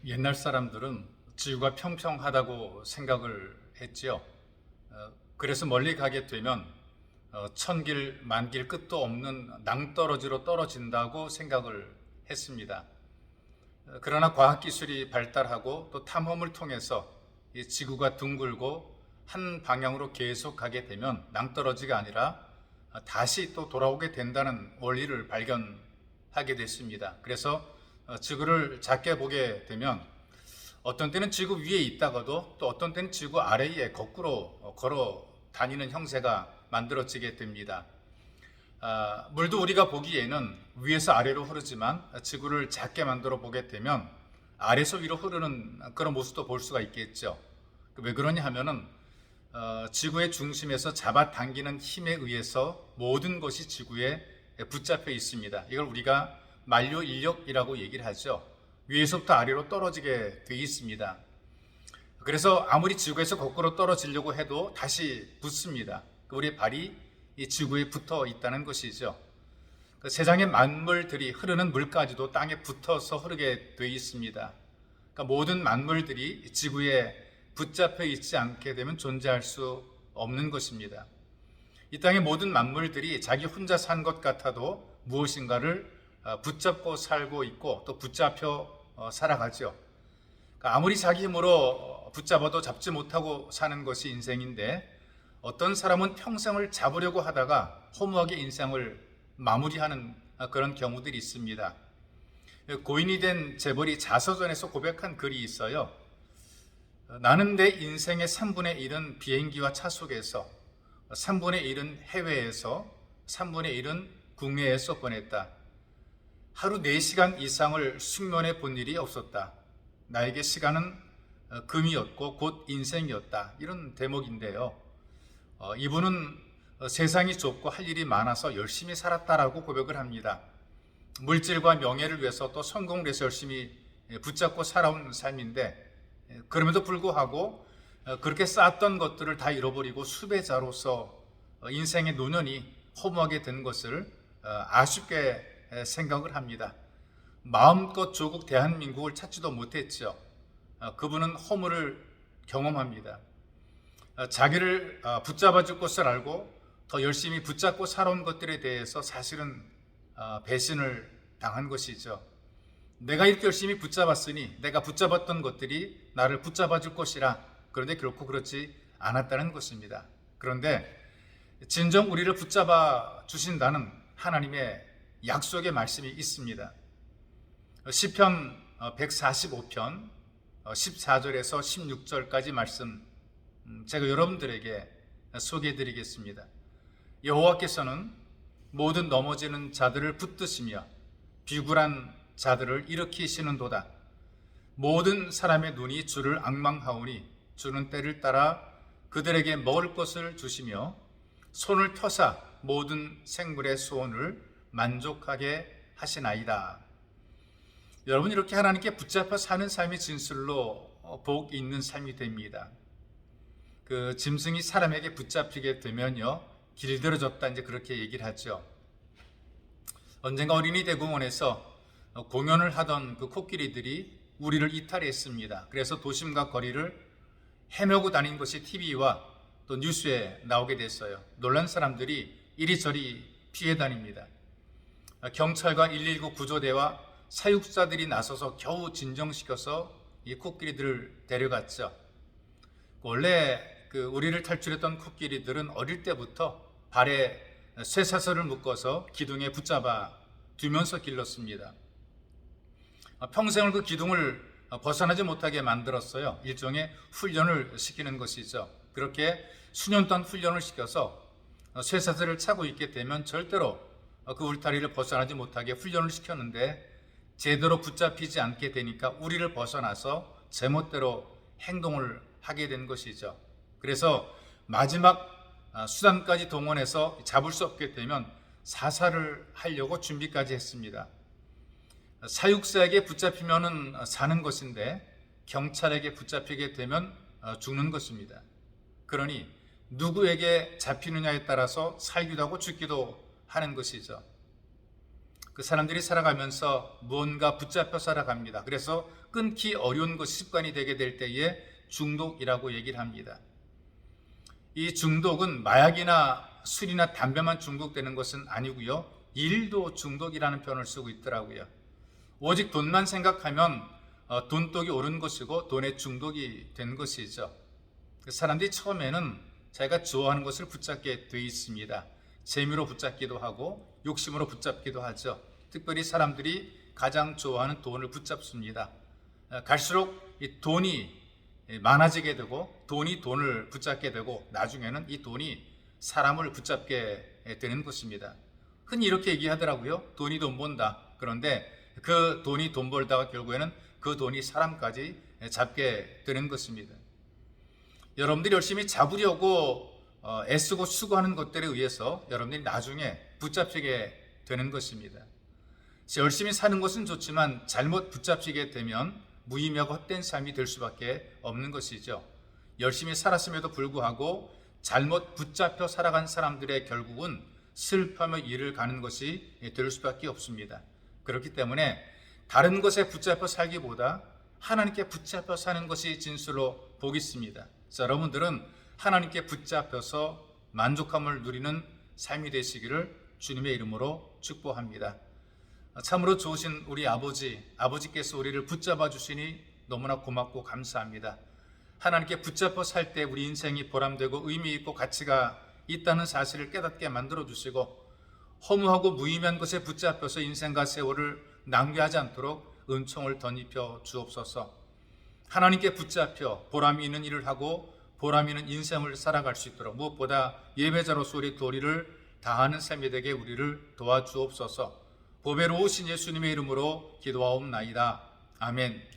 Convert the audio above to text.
옛날 사람들은 지구가 평평하다고 생각을 했지요. 그래서 멀리 가게 되면 천길 만길 끝도 없는 낭떠러지로 떨어진다고 생각을 했습니다. 그러나 과학기술이 발달하고 또 탐험을 통해서 이 지구가 둥글고 한 방향으로 계속 가게 되면 낭떠러지가 아니라 다시 또 돌아오게 된다는 원리를 발견하게 됐습니다. 그래서 지구를 작게 보게 되면 어떤 때는 지구 위에 있다가도 또 어떤 때는 지구 아래에 거꾸로 걸어 다니는 형세가 만들어지게 됩니다. 물도 우리가 보기에는 위에서 아래로 흐르지만 지구를 작게 만들어 보게 되면 아래에서 위로 흐르는 그런 모습도 볼 수가 있겠죠. 왜 그러냐 하면은 지구의 중심에서 잡아당기는 힘에 의해서 모든 것이 지구에 붙잡혀 있습니다. 이걸 우리가 만류 인력이라고 얘기를 하죠. 위에서부터 아래로 떨어지게 되어 있습니다. 그래서 아무리 지구에서 거꾸로 떨어지려고 해도 다시 붙습니다. 우리의 발이 이 지구에 붙어 있다는 것이죠. 세상의 만물들이 흐르는 물까지도 땅에 붙어서 흐르게 되어 있습니다. 그러니까 모든 만물들이 지구에 붙잡혀 있지 않게 되면 존재할 수 없는 것입니다. 이 땅의 모든 만물들이 자기 혼자 산 것 같아도 무엇인가를 붙잡고 살고 있고 또 붙잡혀 살아가죠. 그러니까 아무리 자기 힘으로 붙잡아도 잡지 못하고 사는 것이 인생인데 어떤 사람은 평생을 잡으려고 하다가 허무하게 인생을 마무리하는 그런 경우들이 있습니다. 고인이 된 재벌이 자서전에서 고백한 글이 있어요. 나는 내 인생의 3분의 1은 비행기와 차 속에서, 3분의 1은 해외에서, 3분의 1은 국내에서 보냈다. 하루 4시간 이상을 숙면해 본 일이 없었다. 나에게 시간은 금이었고 곧 인생이었다. 이런 대목인데요. 이분은 세상이 좁고 할 일이 많아서 열심히 살았다라고 고백을 합니다. 물질과 명예를 위해서 또 성공을 위해서 열심히 붙잡고 살아온 삶인데 그럼에도 불구하고 그렇게 쌓았던 것들을 다 잃어버리고 수배자로서 인생의 노년이 허무하게 된 것을 아쉽게 생각을 합니다. 마음껏 조국 대한민국을 찾지도 못했죠. 그분은 허무를 경험합니다. 자기를 붙잡아줄 것을 알고 더 열심히 붙잡고 살아온 것들에 대해서 사실은 배신을 당한 것이죠. 내가 이렇게 열심히 붙잡았으니 내가 붙잡았던 것들이 나를 붙잡아줄 것이라. 그런데 결코 그렇지 않았다는 것입니다. 그런데 진정 우리를 붙잡아 주신다는 하나님의 약속의 말씀이 있습니다. 시편 145편 14절에서 16절까지 말씀 제가 여러분들에게 소개해 드리겠습니다. 여호와께서는 모든 넘어지는 자들을 붙드시며 비굴한 자들을 일으키시는도다. 모든 사람의 눈이 주를 앙망하오니 주는 때를 따라 그들에게 먹을 것을 주시며 손을 펴사 모든 생물의 소원을 만족하게 하시나이다. 여러분, 이렇게 하나님께 붙잡혀 사는 삶이 진실로 복 있는 삶이 됩니다. 그 짐승이 사람에게 붙잡히게 되면요, 길들여졌다 이제 그렇게 얘기를 하죠. 언젠가 어린이 대공원에서 공연을 하던 그 코끼리들이 우리를 이탈했습니다. 그래서 도심과 거리를 헤매고 다닌 것이 TV와 또 뉴스에 나오게 됐어요. 놀란 사람들이 이리저리 피해 다닙니다. 경찰과 119 구조대와 사육사들이 나서서 겨우 진정시켜서 이 코끼리들을 데려갔죠. 원래 우리를 탈출했던 코끼리들은 어릴 때부터 발에 쇠사슬을 묶어서 기둥에 붙잡아 두면서 길렀습니다. 평생을 그 기둥을 벗어나지 못하게 만들었어요. 일종의 훈련을 시키는 것이죠. 그렇게 수년 동안 훈련을 시켜서 쇠사슬을 차고 있게 되면 절대로 그 울타리를 벗어나지 못하게 훈련을 시켰는데 제대로 붙잡히지 않게 되니까 우리를 벗어나서 제멋대로 행동을 하게 된 것이죠. 그래서 마지막 수단까지 동원해서 잡을 수 없게 되면 사살을 하려고 준비까지 했습니다. 사육사에게 붙잡히면 사는 것인데 경찰에게 붙잡히게 되면 죽는 것입니다. 그러니 누구에게 잡히느냐에 따라서 살기도 하고 죽기도 하는 것이죠. 그 사람들이 살아가면서 무언가 붙잡혀 살아갑니다. 그래서 끊기 어려운 것이 습관이 되게 될 때에 중독이라고 얘기를 합니다. 이 중독은 마약이나 술이나 담배만 중독되는 것은 아니고요. 일도 중독이라는 표현을 쓰고 있더라고요. 오직 돈만 생각하면 돈독이 오른 것이고 돈에 중독이 된 것이죠. 사람들이 처음에는 자기가 좋아하는 것을 붙잡게 돼 있습니다. 재미로 붙잡기도 하고 욕심으로 붙잡기도 하죠. 특별히 사람들이 가장 좋아하는 돈을 붙잡습니다. 갈수록 이 돈이 많아지게 되고 돈이 돈을 붙잡게 되고 나중에는 이 돈이 사람을 붙잡게 되는 것입니다. 흔히 이렇게 얘기하더라고요. 돈이 돈 번다. 그런데 그 돈이 돈 벌다가 결국에는 그 돈이 사람까지 잡게 되는 것입니다. 여러분들이 열심히 잡으려고 애쓰고 수고하는 것들에 의해서 여러분들이 나중에 붙잡히게 되는 것입니다. 열심히 사는 것은 좋지만 잘못 붙잡히게 되면 무의미하고 헛된 삶이 될 수밖에 없는 것이죠. 열심히 살았음에도 불구하고 잘못 붙잡혀 살아간 사람들의 결국은 슬퍼하며 이를 가는 것이 될 수밖에 없습니다. 그렇기 때문에 다른 것에 붙잡혀 살기보다 하나님께 붙잡혀 사는 것이 진실로 복이 있습니다. 여러분들은 하나님께 붙잡혀서 만족함을 누리는 삶이 되시기를 주님의 이름으로 축복합니다. 참으로 좋으신 우리 아버지께서 우리를 붙잡아 주시니 너무나 고맙고 감사합니다. 하나님께 붙잡혀 살 때 우리 인생이 보람되고 의미 있고 가치가 있다는 사실을 깨닫게 만들어 주시고 허무하고 무의미한 것에 붙잡혀서 인생과 세월을 낭비하지 않도록 은총을 덧입혀 주옵소서. 하나님께 붙잡혀 보람이 있는 일을 하고 보람 있는 인생을 살아갈 수 있도록 무엇보다 예배자로서 우리 도리를 다하는 삶이 되게 우리를 도와주옵소서. 보배로우신 예수님의 이름으로 기도하옵나이다. 아멘.